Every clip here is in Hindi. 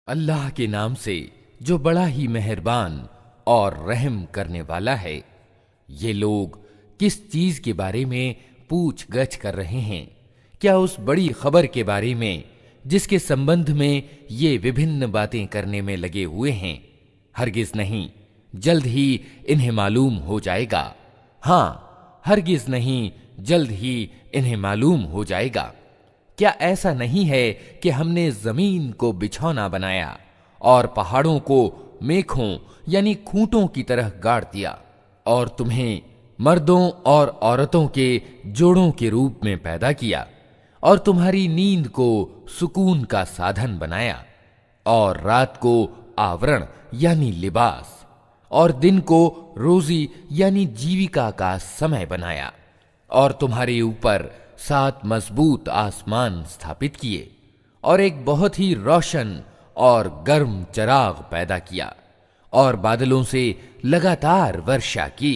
अल्लाह के नाम से जो बड़ा ही मेहरबान और रहम करने वाला है। ये लोग किस चीज के बारे में पूछ गछ कर रहे हैं? क्या उस बड़ी खबर के बारे में जिसके संबंध में ये विभिन्न बातें करने में लगे हुए हैं? हरगिज नहीं, जल्द ही इन्हें मालूम हो जाएगा। हाँ, हरगिज नहीं, जल्द ही इन्हें मालूम हो जाएगा। क्या ऐसा नहीं है कि हमने जमीन को बिछौना बनाया और पहाड़ों को मेखों यानी खूंटों की तरह गाड़ दिया, और तुम्हें मर्दों और औरतों के जोड़ों के रूप में पैदा किया, और तुम्हारी नींद को सुकून का साधन बनाया, और रात को आवरण यानी लिबास, और दिन को रोजी यानी जीविका का समय बनाया, और तुम्हारे ऊपर 7 मजबूत आसमान स्थापित किए, और एक बहुत ही रोशन और गर्म चराग पैदा किया, और बादलों से लगातार वर्षा की,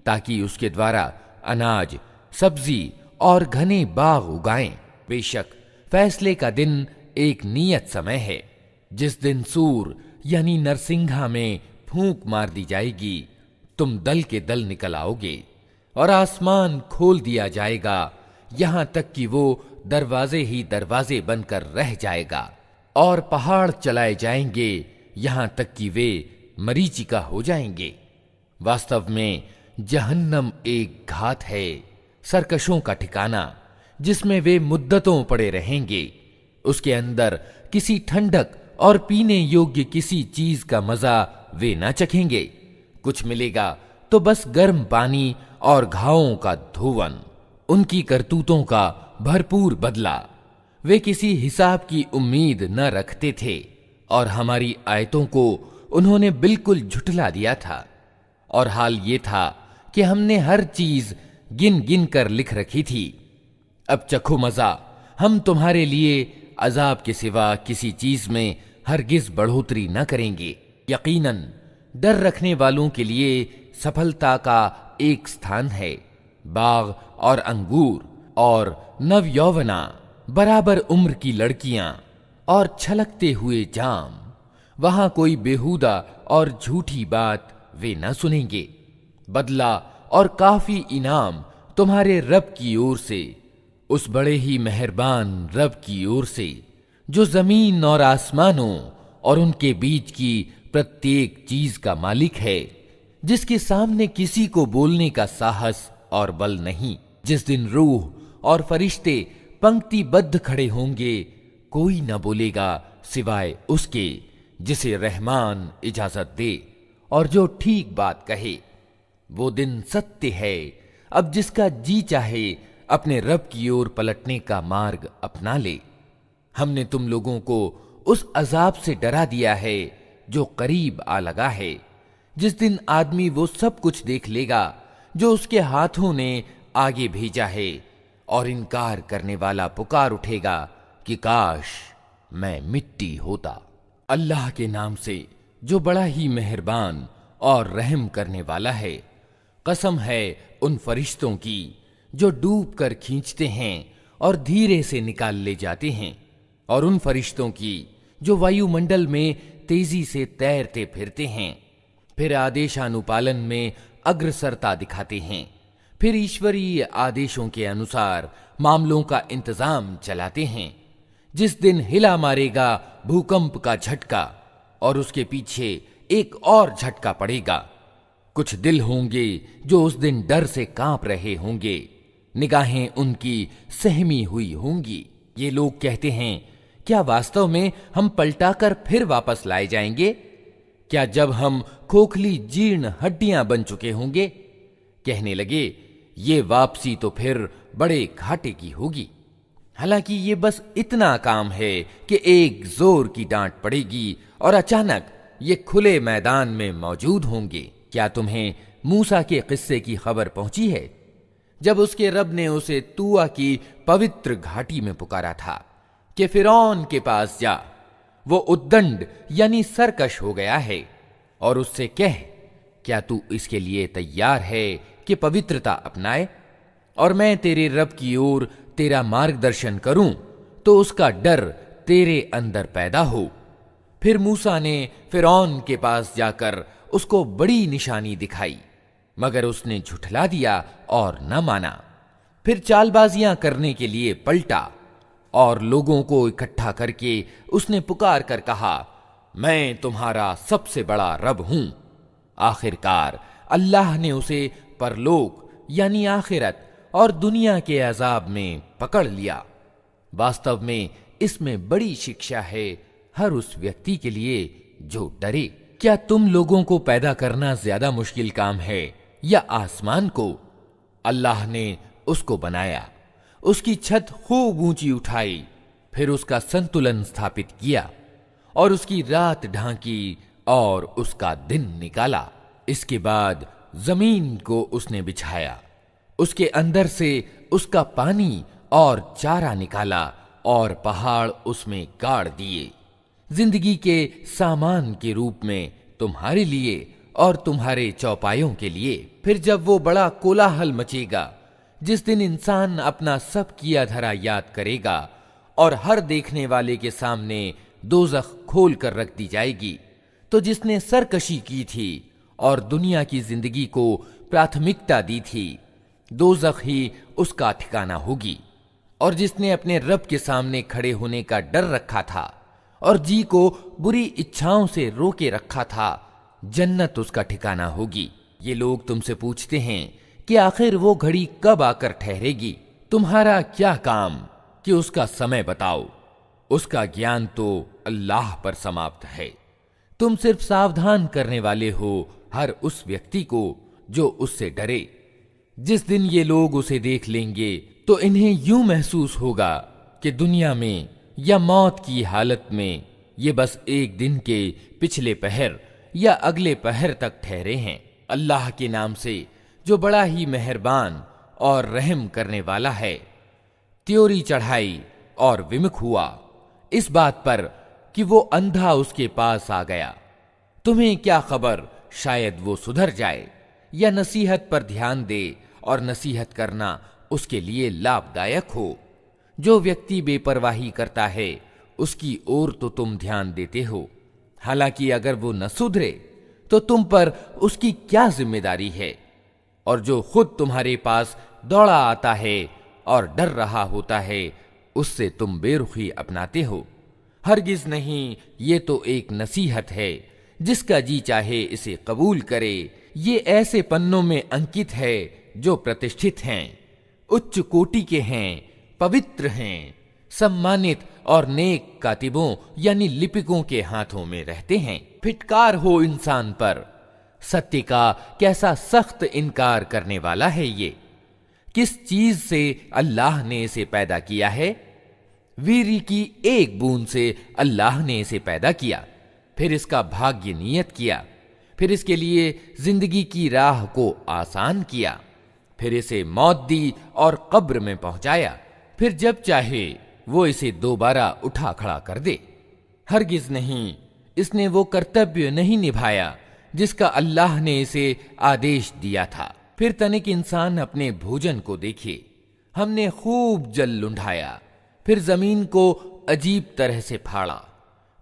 ताकि उसके द्वारा अनाज, सब्जी और घने बाग उगाएं। बेशक फैसले का दिन एक नियत समय है, जिस दिन सूर यानी नरसिंघा में फूंक मार दी जाएगी, तुम दल के दल निकल आओगे, और आसमान खोल दिया जाएगा, यहां तक कि वो दरवाजे ही दरवाजे बनकर रह जाएगा, और पहाड़ चलाए जाएंगे, यहां तक कि वे मरीचिका हो जाएंगे। वास्तव में जहन्नम एक घात है, सरकशों का ठिकाना, जिसमें वे मुद्दतों पड़े रहेंगे। उसके अंदर किसी ठंडक और पीने योग्य किसी चीज का मजा वे ना चखेंगे। कुछ मिलेगा तो बस गर्म पानी और घावों का धोवन, उनकी करतूतों का भरपूर बदला। वे किसी हिसाब की उम्मीद न रखते थे, और हमारी आयतों को उन्होंने बिल्कुल झुठला दिया था। और हाल ये था कि हमने हर चीज गिन गिन कर लिख रखी थी। अब चखो मजा, हम तुम्हारे लिए अजाब के सिवा किसी चीज में हरगिज बढ़ोतरी न करेंगे। यकीनन डर रखने वालों के लिए सफलता का एक स्थान है, बाग और अंगूर और नवयौवना, बराबर उम्र की लड़कियां और छलकते हुए जाम। वहां कोई बेहुदा और झूठी बात वे न सुनेंगे। बदला और काफी इनाम तुम्हारे रब की ओर से, उस बड़े ही मेहरबान रब की ओर से, जो जमीन और आसमानों और उनके बीच की प्रत्येक चीज का मालिक है, जिसके सामने किसी को बोलने का साहस और बल नहीं। जिस दिन रूह और फरिश्ते पंक्तिबद्ध खड़े होंगे, कोई न बोलेगा सिवाय उसके जिसे रहमान इजाजत दे और जो ठीक बात कहे। वो दिन सत्य है। अब जिसका जी चाहे अपने रब की ओर पलटने का मार्ग अपना ले। हमने तुम लोगों को उस अजाब से डरा दिया है जो करीब आ लगा है, जिस दिन आदमी वो सब कुछ देख लेगा जो उसके हाथों ने आगे भेजा है, और इनकार करने वाला पुकार उठेगा कि काश मैं मिट्टी होता। अल्लाह के नाम से जो बड़ा ही मेहरबान और रहम करने वाला है। कसम है उन फरिश्तों की जो डूब कर खींचते हैं और धीरे से निकाल ले जाते हैं, और उन फरिश्तों की जो वायुमंडल में तेजी से तैरते फिरते हैं, फिर आदेशानुपालन में अग्रसरता दिखाते हैं, फिर ईश्वरीय आदेशों के अनुसार मामलों का इंतजाम चलाते हैं। जिस दिन हिला मारेगा भूकंप का झटका, और उसके पीछे एक और झटका पड़ेगा। कुछ दिल होंगे जो उस दिन डर से कांप रहे होंगे, निगाहें उनकी सहमी हुई होंगी। ये लोग कहते हैं, क्या वास्तव में हम पलटाकर फिर वापस लाए जाएंगे? क्या जब हम खोखली जीर्ण हड्डियां बन चुके होंगे? कहने लगे, ये वापसी तो फिर बड़े घाटे की होगी। हालांकि ये बस इतना काम है कि एक जोर की डांट पड़ेगी और अचानक ये खुले मैदान में मौजूद होंगे। क्या तुम्हें मूसा के किस्से की खबर पहुंची है, जब उसके रब ने उसे तुआ की पवित्र घाटी में पुकारा था कि फिरौन के पास जा, वो उद्दंड यानी सरकश हो गया है, और उससे कह, क्या तू इसके लिए तैयार है कि पवित्रता अपनाए, और मैं तेरे रब की ओर तेरा मार्गदर्शन करूं, तो उसका डर तेरे अंदर पैदा हो। फिर मूसा ने फिरौन के पास जाकर उसको बड़ी निशानी दिखाई, मगर उसने झुठला दिया और न माना। फिर चालबाजियां करने के लिए पलटा और लोगों को इकट्ठा करके उसने पुकार कर कहा, मैं तुम्हारा सबसे बड़ा रब हूं। आखिरकार अल्लाह ने उसे परलोक यानी आखिरत और दुनिया के अजाब में पकड़ लिया। वास्तव में इसमें बड़ी शिक्षा है हर उस व्यक्ति के लिए जो डरे। क्या तुम लोगों को पैदा करना ज्यादा मुश्किल काम है या आसमान को? अल्लाह ने उसको बनाया, उसकी छत खूब ऊंची उठाई, फिर उसका संतुलन स्थापित किया और उसकी रात ढांकी और उसका दिन निकाला। इसके बाद जमीन को उसने बिछाया, उसके अंदर से उसका पानी और चारा निकाला और पहाड़ उसमें गाड़ दिए, जिंदगी के सामान के रूप में तुम्हारे लिए और तुम्हारे चौपायों के लिए। फिर जब वो बड़ा कोलाहल मचेगा, जिस दिन इंसान अपना सब किया धरा याद करेगा और हर देखने वाले के सामने दोज़ख खोल कर रख दी जाएगी, तो जिसने सरकशी की थी और दुनिया की जिंदगी को प्राथमिकता दी थी, दोज़ख ही उसका ठिकाना होगी। और जिसने अपने रब के सामने खड़े होने का डर रखा था और जी को बुरी इच्छाओं से रोके रखा था, जन्नत उसका ठिकाना होगी। ये लोग तुमसे पूछते हैं कि आखिर वो घड़ी कब आकर ठहरेगी? तुम्हारा क्या काम कि उसका समय बताओ? उसका ज्ञान तो अल्लाह पर समाप्त है। तुम सिर्फ सावधान करने वाले हो हर उस व्यक्ति को जो उससे डरे। जिस दिन ये लोग उसे देख लेंगे तो इन्हें यूं महसूस होगा कि दुनिया में या मौत की हालत में ये बस एक दिन के पिछले पहर या अगले पहर तक ठहरे हैं। अल्लाह के नाम से जो बड़ा ही मेहरबान और रहम करने वाला है। त्योरी चढ़ाई और विमुख हुआ इस बात पर कि वो अंधा उसके पास आ गया। तुम्हें क्या खबर, शायद वो सुधर जाए या नसीहत पर ध्यान दे और नसीहत करना उसके लिए लाभदायक हो। जो व्यक्ति बेपरवाही करता है उसकी ओर तो तुम ध्यान देते हो, हालांकि अगर वो न सुधरे तो तुम पर उसकी क्या जिम्मेदारी है। और जो खुद तुम्हारे पास दौड़ा आता है और डर रहा होता है, उससे तुम बेरुखी अपनाते हो। हरगिज नहीं, ये तो एक नसीहत है, जिसका जी चाहे इसे कबूल करे। ये ऐसे पन्नों में अंकित है जो प्रतिष्ठित हैं, उच्च कोटि के हैं, पवित्र हैं, सम्मानित और नेक कातिबों यानी लिपिकों के हाथों में रहते हैं। फिटकार हो इंसान पर, सत्य का कैसा सख्त इनकार करने वाला है ये। किस चीज से अल्लाह ने इसे पैदा किया है? वीर्य की एक बूंद से अल्लाह ने इसे पैदा किया, फिर इसका भाग्य नियत किया, फिर इसके लिए जिंदगी की राह को आसान किया, फिर इसे मौत दी और कब्र में पहुंचाया, फिर जब चाहे वो इसे दोबारा उठा खड़ा कर दे। हरगिज नहीं, इसने वो कर्तव्य नहीं निभाया जिसका अल्लाह ने इसे आदेश दिया था। फिर तनिक इंसान अपने भोजन को देखे। हमने खूब जल लुंढाया, फिर जमीन को अजीब तरह से फाड़ा,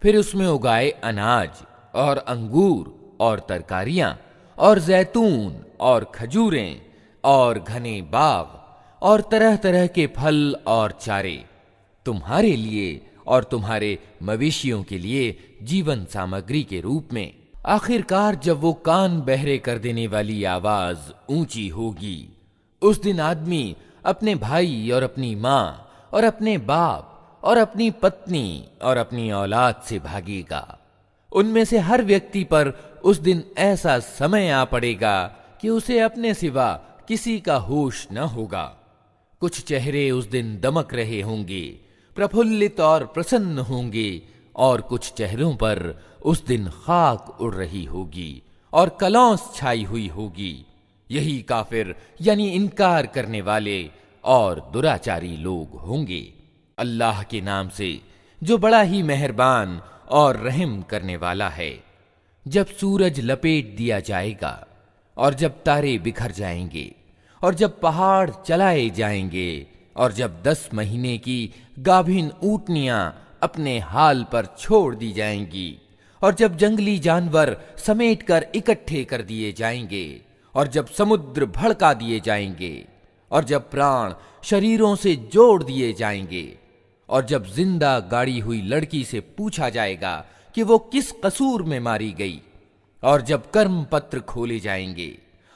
फिर उसमें उगाए अनाज और अंगूर और तरकारियां और जैतून और खजूरें और घने बाग और तरह तरह के फल और चारे, तुम्हारे लिए और तुम्हारे मवेशियों के लिए जीवन सामग्री के रूप में। आखिरकार जब वो कान बहरे कर देने वाली आवाज ऊंची होगी, उस दिन आदमी अपने भाई और अपनी माँ और अपने बाप और अपनी पत्नी और अपनी औलाद से भागेगा। उनमें से हर व्यक्ति पर उस दिन ऐसा समय आ पड़ेगा कि उसे अपने सिवा किसी का होश न होगा। कुछ चेहरे उस दिन दमक रहे होंगे, प्रफुल्लित और प्रसन्न होंगे, और कुछ चेहरों पर उस दिन खाक उड़ रही होगी और कलौंस छाई हुई होगी। यही काफिर यानी इनकार करने वाले और दुराचारी लोग होंगे। अल्लाह के नाम से जो बड़ा ही मेहरबान और रहम करने वाला है। जब सूरज लपेट दिया जाएगा और जब तारे बिखर जाएंगे और जब पहाड़ चलाए जाएंगे और जब 10 महीने की गाभिन ऊँटनियां अपने हाल पर छोड़ दी जाएंगी और जब जंगली जानवर समेटकर इकट्ठे कर दिए जाएंगे, और जब समुद्र भड़का दिए जाएंगे, और जब प्राण शरीरों से जोड़ दिए जाएंगे, और जब जिंदा गाड़ी हुई लड़की से पूछा जाएगा कि वो किस कसूर में मारी गई, और जब कर्म पत्र खोले जाएंगे,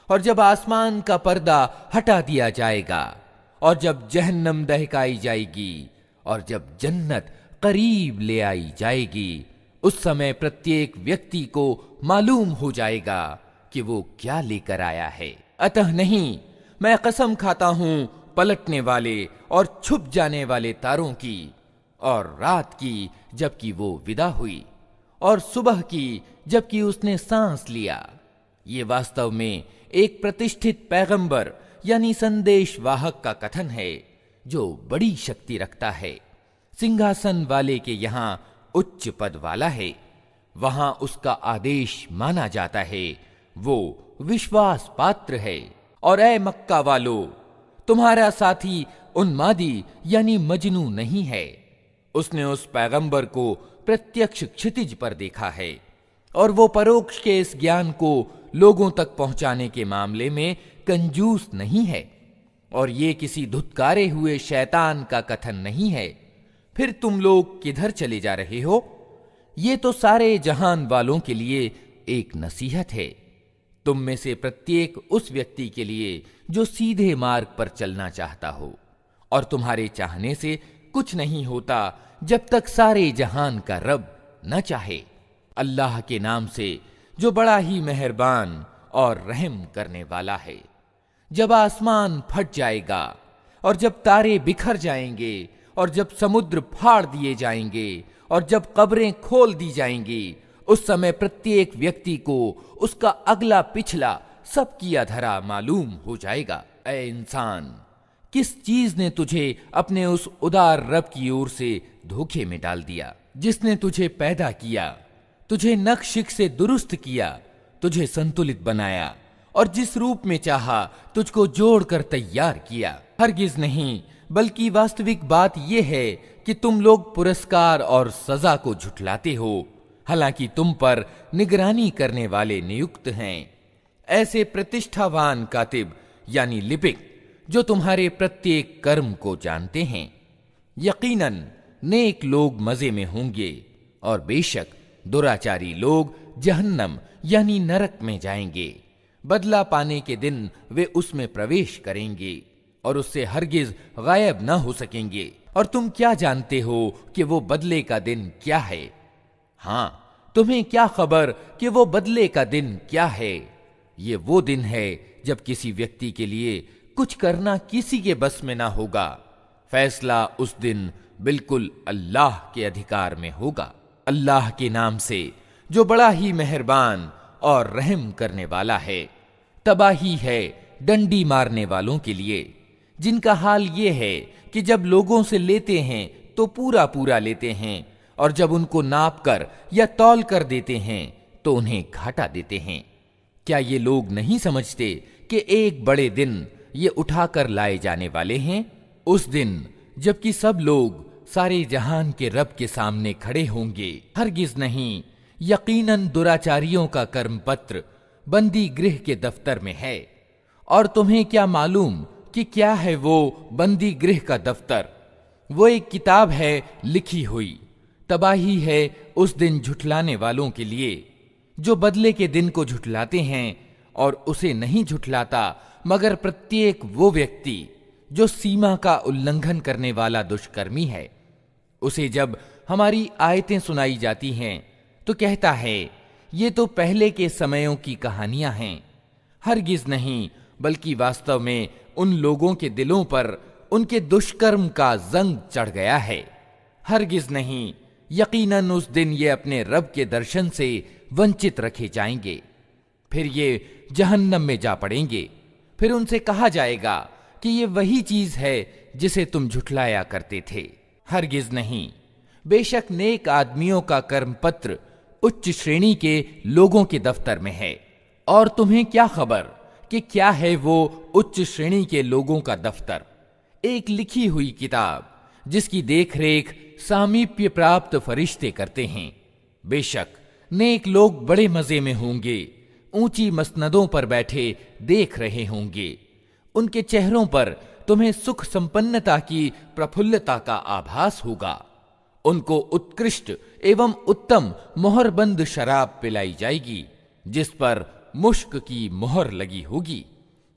और जब आसमान का पर्दा हटा दिया जाएगा, और जब जहन्नम दहकाई जाएगी, और जब जन्नत करीब ले आई जाएगी, उस समय प्रत्येक व्यक्ति को मालूम हो जाएगा कि वो क्या लेकर आया है। अतः नहीं, मैं कसम खाता हूं पलटने वाले और छुप जाने वाले तारों की, और रात की जबकि वो विदा हुई, और सुबह की जबकि उसने सांस लिया। ये वास्तव में एक प्रतिष्ठित पैगंबर यानी संदेश वाहक का कथन है, जो बड़ी शक्ति रखता है, सिंहासन वाले के यहां उच्च पद वाला है, वहां उसका आदेश माना जाता है, वो विश्वास पात्र है। और ऐ मक्का वालो, तुम्हारा साथी उन्मादी यानी मजनू नहीं है। उसने उस पैगंबर को प्रत्यक्ष क्षितिज पर देखा है, और वो परोक्ष के इस ज्ञान को लोगों तक पहुंचाने के मामले में कंजूस नहीं है, और ये किसी धुतकारे हुए शैतान का कथन नहीं है। फिर तुम लोग किधर चले जा रहे हो? ये तो सारे जहान वालों के लिए एक नसीहत है, तुम में से प्रत्येक उस व्यक्ति के लिए जो सीधे मार्ग पर चलना चाहता हो, और तुम्हारे चाहने से कुछ नहीं होता जब तक सारे जहान का रब न चाहे। अल्लाह के नाम से जो बड़ा ही मेहरबान और रहम करने वाला है। जब आसमान फट जाएगा, और जब तारे बिखर जाएंगे, और जब समुद्र फाड़ दिए जाएंगे, और जब कब्रें खोल दी जाएंगी, उस समय प्रत्येक व्यक्ति को उसका अगला पिछला सब किया धरा मालूम हो जाएगा। ऐ इंसान, किस चीज ने तुझे अपने उस उदार रब की ओर से धोखे में डाल दिया, जिसने तुझे पैदा किया, तुझे नक्शिक से दुरुस्त किया, तुझे संतुलित बनाया, और जिस रूप में चाहा तुझको जोड़कर तैयार किया? हरगिज नहीं, बल्कि वास्तविक बात यह है कि तुम लोग पुरस्कार और सजा को झुठलाते हो, हालांकि तुम पर निगरानी करने वाले नियुक्त हैं, ऐसे प्रतिष्ठावान कातिब यानी लिपिक जो तुम्हारे प्रत्येक कर्म को जानते हैं। यकीनन नेक लोग मजे में होंगे, और बेशक दुराचारी लोग जहन्नम यानी नरक में जाएंगे। बदला पाने के दिन वे उसमें प्रवेश करेंगे, और उससे हरगिज गायब न हो सकेंगे। और तुम क्या जानते हो कि वो बदले का दिन क्या है? हां, तुम्हें क्या खबर कि वो बदले का दिन क्या है? ये वो दिन है जब किसी व्यक्ति के लिए कुछ करना किसी के बस में ना होगा। फैसला उस दिन बिल्कुल अल्लाह के अधिकार में होगा। अल्लाह के नाम से जो बड़ा ही मेहरबान और रहम करने वाला है। तबाही है डंडी मारने वालों के लिए, जिनका हाल ये है कि जब लोगों से लेते हैं तो पूरा पूरा लेते हैं, और जब उनको नाप कर या तौल कर देते हैं तो उन्हें घाटा देते हैं। क्या ये लोग नहीं समझते कि एक बड़े दिन ये उठाकर लाए जाने वाले हैं? उस दिन जबकि सब लोग सारे जहान के रब के सामने खड़े होंगे। हरगिज नहीं, यकीनन दुराचारियों का कर्म पत्र बंदी गृह के दफ्तर में है। और तुम्हें क्या मालूम कि क्या है वो बंदी गृह का दफ्तर? वो एक किताब है लिखी हुई। तबाही है उस दिन झुठलाने वालों के लिए, जो बदले के दिन को झुठलाते हैं, और उसे नहीं झुठलाता मगर प्रत्येक वो व्यक्ति जो सीमा का उल्लंघन करने वाला दुष्कर्मी है। उसे जब हमारी आयतें सुनाई जाती हैं तो कहता है, ये तो पहले के समयों की कहानियां हैं। हरगिज नहीं, बल्कि वास्तव में उन लोगों के दिलों पर उनके दुष्कर्म का जंग चढ़ गया है। हरगिज नहीं, यकीनन उस दिन ये अपने रब के दर्शन से वंचित रखे जाएंगे। फिर ये जहन्नम में जा पड़ेंगे। फिर उनसे कहा जाएगा कि ये वही चीज है जिसे तुम झुठलाया करते थे। हरगिज नहीं, बेशक नेक आदमियों का कर्म पत्र उच्च श्रेणी के लोगों के दफ्तर में है। और तुम्हें क्या खबर कि क्या है वो उच्च श्रेणी के लोगों का दफ्तर? एक लिखी हुई किताब जिसकी देखरेख सामीप्य प्राप्त फरिश्ते करते हैं। बेशक नेक लोग बड़े मजे में होंगे, ऊंची मसनदों पर बैठे देख रहे होंगे। उनके चेहरों पर तुम्हें सुख संपन्नता की प्रफुल्लता का आभास होगा। उनको उत्कृष्ट एवं उत्तम मोहरबंद शराब पिलाई जाएगी, जिस पर मुश्क की मोहर लगी होगी।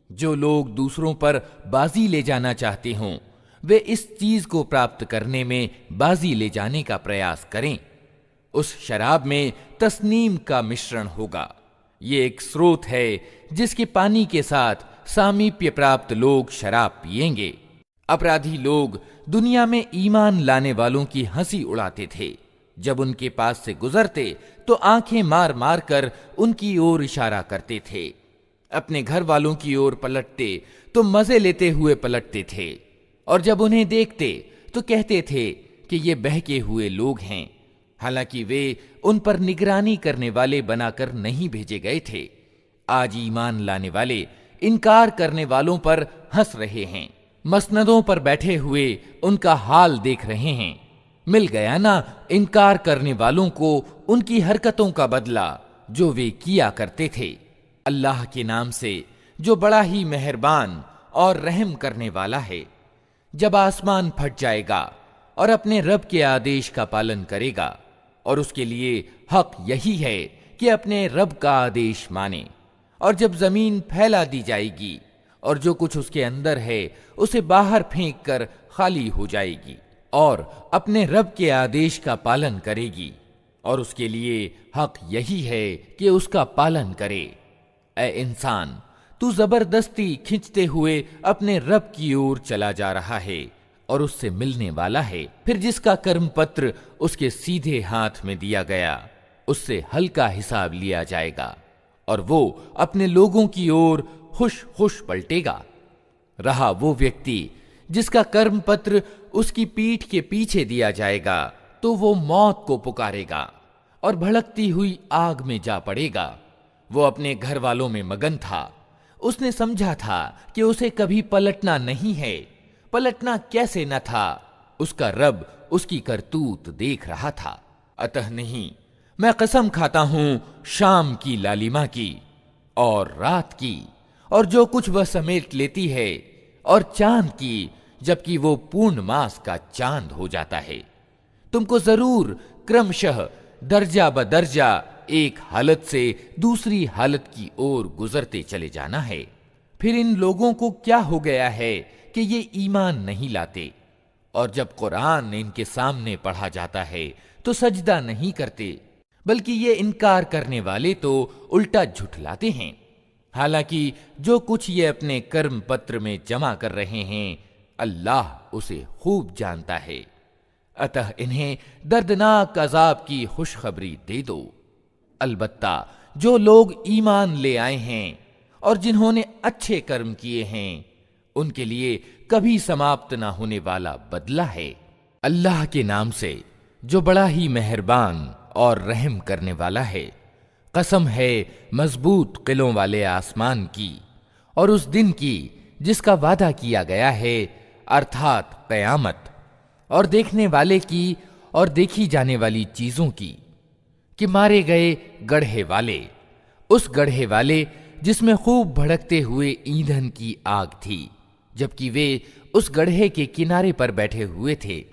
जो लोग दूसरों पर बाजी ले जाना चाहते हों, वे इस चीज को प्राप्त करने में बाजी ले जाने का प्रयास करें। उस शराब में तस्नीम का मिश्रण होगा। ये एक स्रोत है जिसके पानी के साथ सामीप्य प्राप्त लोग शराब पिएंगे। अपराधी लोग दुनिया में ईमान लाने वालों की हंसी उड़ाते थे। जब उनके पास से गुजरते तो आंखें मार मार कर उनकी ओर इशारा करते थे। अपने घर वालों की ओर पलटते तो मजे लेते हुए पलटते थे, और जब उन्हें देखते तो कहते थे कि ये बहके हुए लोग हैं, हालांकि वे उन पर निगरानी करने वाले बनाकर नहीं भेजे गए थे। आज ईमान लाने वाले इनकार करने वालों पर हंस रहे हैं, मसनदों पर बैठे हुए उनका हाल देख रहे हैं। मिल गया ना इनकार करने वालों को उनकी हरकतों का बदला जो वे किया करते थे। अल्लाह के नाम से जो बड़ा ही मेहरबान और रहम करने वाला है। जब आसमान फट जाएगा और अपने रब के आदेश का पालन करेगा, और उसके लिए हक यही है कि अपने रब का आदेश माने, और जब जमीन फैला दी जाएगी और जो कुछ उसके अंदर है उसे बाहर फेंक कर खाली हो जाएगी, और अपने रब के आदेश का पालन करेगी, और उसके लिए हक यही है कि उसका पालन करे। ऐ इंसान, तू जबरदस्ती खींचते हुए अपने रब की ओर चला जा रहा है और उससे मिलने वाला है। फिर जिसका कर्म पत्र उसके सीधे हाथ में दिया गया, उससे हल्का हिसाब लिया जाएगा, और वो अपने लोगों की ओर खुश खुश पलटेगा। रहा वो व्यक्ति जिसका कर्म पत्र उसकी पीठ के पीछे दिया जाएगा, तो वो मौत को पुकारेगा और भड़कती हुई आग में जा पड़ेगा। वो अपने घर वालों में मगन था। उसने समझा था कि उसे कभी पलटना नहीं है। पलटना कैसे न था, उसका रब उसकी करतूत देख रहा था। अतः नहीं, मैं कसम खाता हूं शाम की लालिमा की और रात की, और जो कुछ वह समेट लेती है, और चांद की, जबकि वो पूर्ण मास का चांद हो जाता है। तुमको जरूर क्रमशः दर्जा बदर्जा एक हालत से दूसरी हालत की ओर गुजरते चले जाना है। फिर इन लोगों को क्या हो गया है कि ये ईमान नहीं लाते, और जब कुरान इनके सामने पढ़ा जाता है तो सजदा नहीं करते, बल्कि ये इनकार करने वाले तो उल्टा झुठलाते हैं। हालांकि जो कुछ ये अपने कर्म पत्र में जमा कर रहे हैं, अल्लाह उसे खूब जानता है। अतः इन्हें दर्दनाक अजाब की खुशखबरी दे दो। अलबत्ता जो लोग ईमान ले आए हैं और जिन्होंने अच्छे कर्म किए हैं, उनके लिए कभी समाप्त ना होने वाला बदला है। अल्लाह के नाम से जो बड़ा ही मेहरबान और रहम करने वाला है। कसम है मजबूत किलों वाले आसमान की और उस दिन की जिसका वादा किया गया है, अर्थात कयामत, और देखने वाले की और देखी जाने वाली चीजों की, कि मारे गए गढ़े वाले, उस गढ़े वाले जिसमें खूब भड़कते हुए ईंधन की आग थी, जबकि वे उस गढ़े के किनारे पर बैठे हुए थे,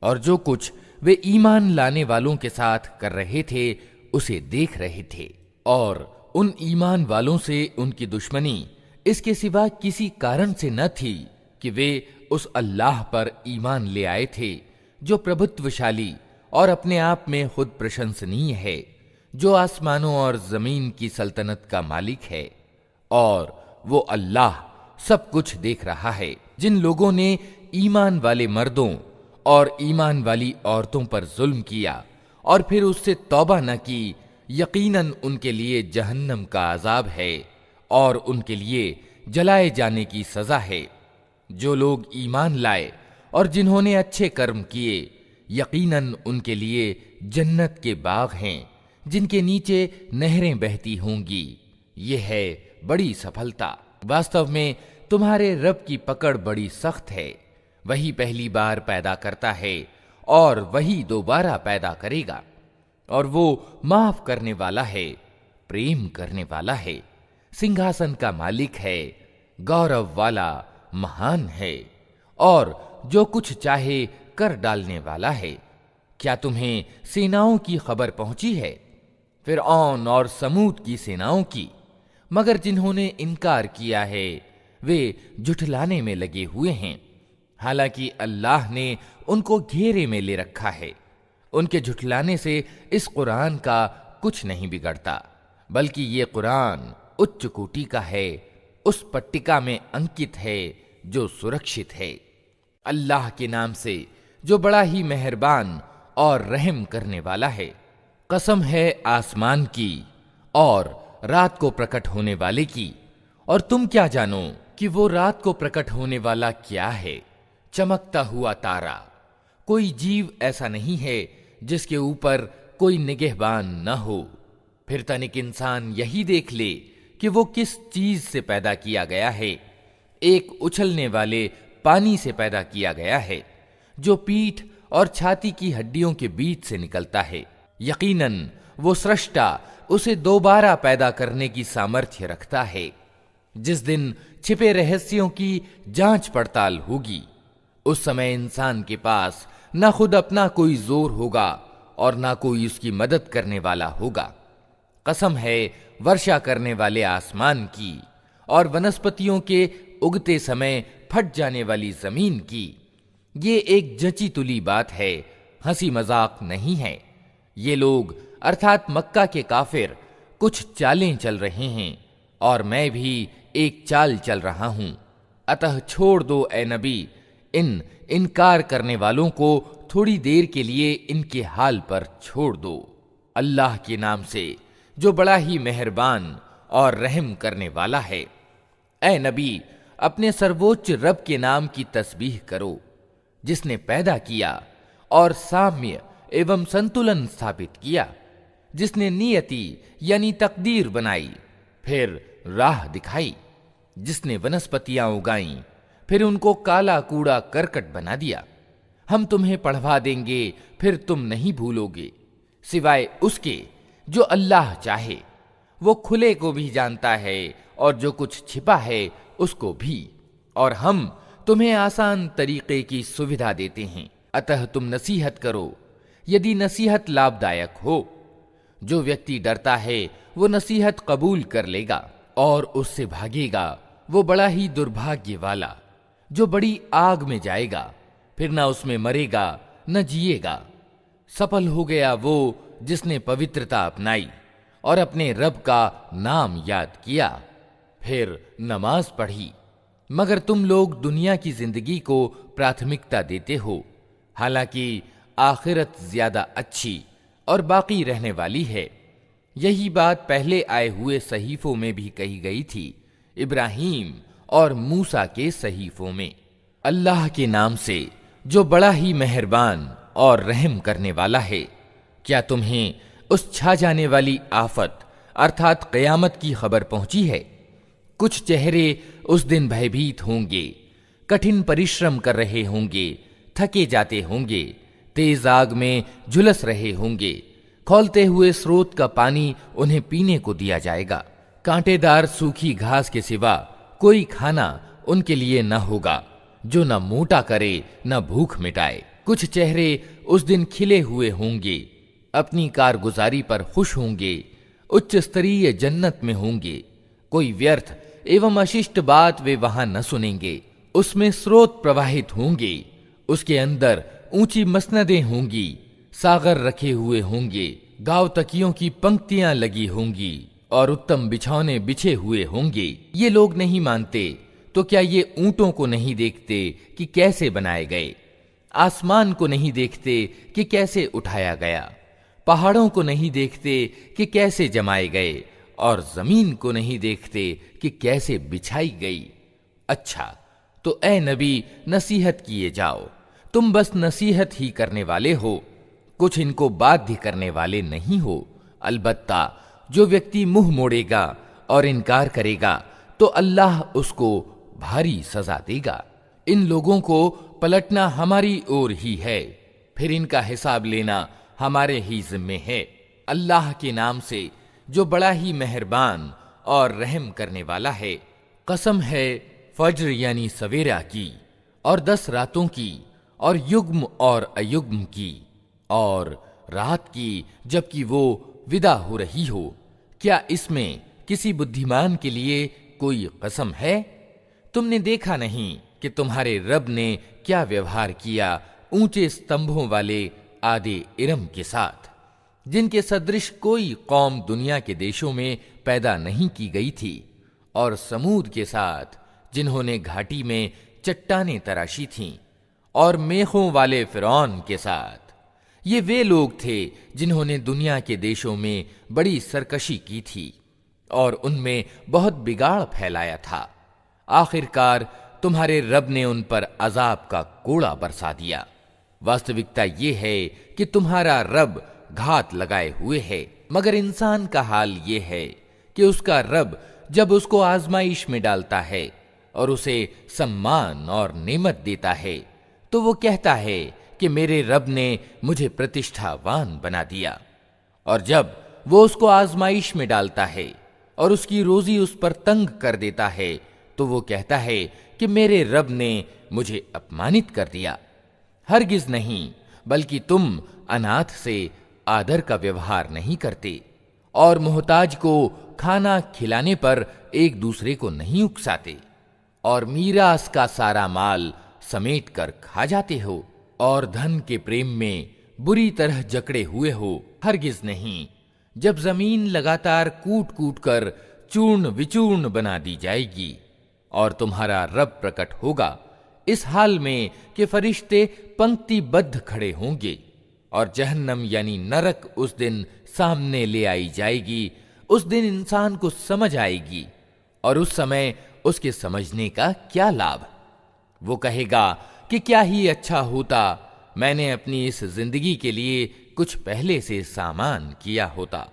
और जो कुछ वे ईमान लाने वालों के साथ कर रहे थे उसे देख रहे थे। और उन ईमान वालों से उनकी दुश्मनी इसके सिवा किसी कारण से न थी कि वे उस अल्लाह पर ईमान ले आए थे जो प्रभुत्वशाली और अपने आप में खुद प्रशंसनीय है, जो आसमानों और जमीन की सल्तनत का मालिक है, और वो अल्लाह सब कुछ देख रहा है। जिन लोगों ने ईमान वाले मर्दों और ईमान वाली औरतों पर जुल्म किया और फिर उससे तौबा न की, यकीनन उनके लिए जहन्नम का अजाब है और उनके लिए जलाए जाने की सजा है। जो लोग ईमान लाए और जिन्होंने अच्छे कर्म किए, यकीनन उनके लिए जन्नत के बाग हैं जिनके नीचे नहरें बहती होंगी। ये है बड़ी सफलता। वास्तव में तुम्हारे रब की पकड़ बड़ी सख्त है। वही पहली बार पैदा करता है और वही दोबारा पैदा करेगा। और वो माफ करने वाला है, प्रेम करने वाला है, सिंहासन का मालिक है, गौरव वाला, महान है और जो कुछ चाहे कर डालने वाला है। क्या तुम्हें सेनाओं की खबर पहुंची है, फिरऔन और समूद की सेनाओं की? मगर जिन्होंने इनकार किया है वे झुठलाने में लगे हुए हैं, हालांकि अल्लाह ने उनको घेरे में ले रखा है। उनके झुठलाने से इस कुरान का कुछ नहीं बिगड़ता, बल्कि ये कुरान उच्च कोटि का है, उस पट्टिका में अंकित है जो सुरक्षित है। अल्लाह के नाम से जो बड़ा ही मेहरबान और रहम करने वाला है। कसम है आसमान की और रात को प्रकट होने वाले की, और तुम क्या जानो कि वो रात को प्रकट होने वाला क्या है? चमकता हुआ तारा। कोई जीव ऐसा नहीं है जिसके ऊपर कोई निगहबान न हो। फिर तनिक इंसान यही देख ले कि वो किस चीज से पैदा किया गया है। एक उछलने वाले पानी से पैदा किया गया है जो पीठ और छाती की हड्डियों के बीच से निकलता है। यकीनन वो सृष्टा उसे दोबारा पैदा करने की सामर्थ्य रखता है। जिस दिन छिपे रहस्यों की जांच पड़ताल होगी, उस समय इंसान के पास ना खुद अपना कोई जोर होगा और ना कोई उसकी मदद करने वाला होगा। कसम है वर्षा करने वाले आसमान की और वनस्पतियों के उगते समय फट जाने वाली जमीन की। ये एक जची तुली बात है, हंसी मजाक नहीं है। ये लोग अर्थात मक्का के काफिर कुछ चालें चल रहे हैं और मैं भी एक चाल चल रहा हूं। अतः छोड़ दो ए नबी इन इनकार करने वालों को, थोड़ी देर के लिए इनके हाल पर छोड़ दो। अल्लाह के नाम से जो बड़ा ही मेहरबान और रहम करने वाला है। ए नबी, अपने सर्वोच्च रब के नाम की तस्बीह करो, जिसने पैदा किया और साम्य एवं संतुलन स्थापित किया, जिसने नियति यानी तकदीर बनाई, फिर राह दिखाई, जिसने वनस्पतियां उगाई, फिर उनको काला कूड़ा करकट बना दिया। हम तुम्हें पढ़वा देंगे, फिर तुम नहीं भूलोगे, सिवाय उसके जो अल्लाह चाहे। वो खुले को भी जानता है और जो कुछ छिपा है उसको भी, और हम तुम्हें आसान तरीके की सुविधा देते हैं। अतः तुम नसीहत करो यदि नसीहत लाभदायक हो। जो व्यक्ति डरता है वो नसीहत कबूल कर लेगा और उससे भागेगा वो बड़ा ही दुर्भाग्य वाला, जो बड़ी आग में जाएगा, फिर ना उसमें मरेगा न जिएगा। सफल हो गया वो जिसने पवित्रता अपनाई और अपने रब का नाम याद किया, फिर नमाज पढ़ी। मगर तुम लोग दुनिया की जिंदगी को प्राथमिकता देते हो, हालांकि आखिरत ज्यादा अच्छी और बाकी रहने वाली है। यही बात पहले आए हुए सहीफों में भी कही गई थी, इब्राहीम और मूसा के सहीफों में। अल्लाह के नाम से जो बड़ा ही मेहरबान और रहम करने वाला है। क्या तुम्हें उस छा जाने वाली आफत अर्थात क़यामत की खबर पहुंची है? कुछ चेहरे उस दिन भयभीत होंगे, कठिन परिश्रम कर रहे होंगे, थके जाते होंगे, तेज आग में झुलस रहे होंगे। खौलते हुए स्रोत का पानी उन्हें पीने को दिया जाएगा। कांटेदार सूखी घास के सिवा कोई खाना उनके लिए न होगा जो न मोटा करे न भूख मिटाए। कुछ चेहरे उस दिन खिले हुए होंगे, अपनी कारगुजारी पर खुश होंगे, उच्च स्तरीय जन्नत में होंगे। कोई व्यर्थ एवं अशिष्ट बात वे वहां न सुनेंगे। उसमें स्रोत प्रवाहित होंगे, उसके अंदर ऊंची मसनदें होंगी, सागर रखे हुए होंगे, गांव तकियों की पंक्तियां लगी होंगी और उत्तम बिछौने बिछे हुए होंगे। ये लोग नहीं मानते तो क्या ये ऊंटों को नहीं देखते कि कैसे बनाए गए? आसमान को नहीं देखते कि कैसे उठाया गया? पहाड़ों को नहीं देखते कि कैसे जमाए गए? और जमीन को नहीं देखते कि कैसे बिछाई गई? अच्छा, तो ए नबी नसीहत किए जाओ, तुम बस नसीहत ही करने वाले हो, कुछ इनको बाध्य करने वाले नहीं हो। अलबत्ता जो व्यक्ति मुंह मोड़ेगा और इनकार करेगा तो अल्लाह उसको भारी सजा देगा। इन लोगों को पलटना हमारी ओर ही है, फिर इनका हिसाब लेना हमारे ही जिम्मे है। अल्लाह के नाम से जो बड़ा ही मेहरबान और रहम करने वाला है। कसम है फज्र यानी सवेरा की, और 10 रातों की, और युग्म और अयुग्म की, और रात की जबकि वो विदा हो रही हो। क्या इसमें किसी बुद्धिमान के लिए कोई कसम है? तुमने देखा नहीं कि तुम्हारे रब ने क्या व्यवहार किया ऊंचे स्तंभों वाले आदे इरम के साथ, जिनके सदृश कोई कौम दुनिया के देशों में पैदा नहीं की गई थी, और समूद के साथ जिन्होंने घाटी में चट्टानें तराशी थीं, और मेखों वाले फिरौन के साथ। ये वे लोग थे जिन्होंने दुनिया के देशों में बड़ी सरकशी की थी और उनमें बहुत बिगाड़ फैलाया था। आखिरकार तुम्हारे रब ने उन पर अजाब का कोड़ा बरसा दिया। वास्तविकता ये है कि तुम्हारा रब घात लगाए हुए है, मगर इंसान का हाल ये है कि उसका रब जब उसको आजमाइश में डालता है और उसे सम्मान और नेमत देता है, तो वो कहता है कि मेरे रब ने मुझे प्रतिष्ठावान बना दिया। और जब वो उसको आजमाइश में डालता है और उसकी रोजी उस पर तंग कर देता है, तो वो कहता है कि मेरे रब ने मुझे अपमानित कर दिया। हरगिज नहीं, बल्कि तुम अनाथ से आदर का व्यवहार नहीं करते और मोहताज को खाना खिलाने पर एक दूसरे को नहीं उकसाते, और मीरास का सारा माल समेट कर खा जाते हो, और धन के प्रेम में बुरी तरह जकड़े हुए हो। हरगिज नहीं, जब जमीन लगातार कूट कूट कर चूर्ण विचूर्ण बना दी जाएगी और तुम्हारा रब प्रकट होगा इस हाल में कि फरिश्ते पंक्तिबद्ध खड़े होंगे, और जहन्नम यानी नरक उस दिन सामने ले आई जाएगी। उस दिन इंसान को समझ आएगी, और उस समय उसके समझने का क्या लाभ। वो कहेगा कि क्या ही अच्छा होता मैंने अपनी इस जिंदगी के लिए कुछ पहले से सामान किया होता।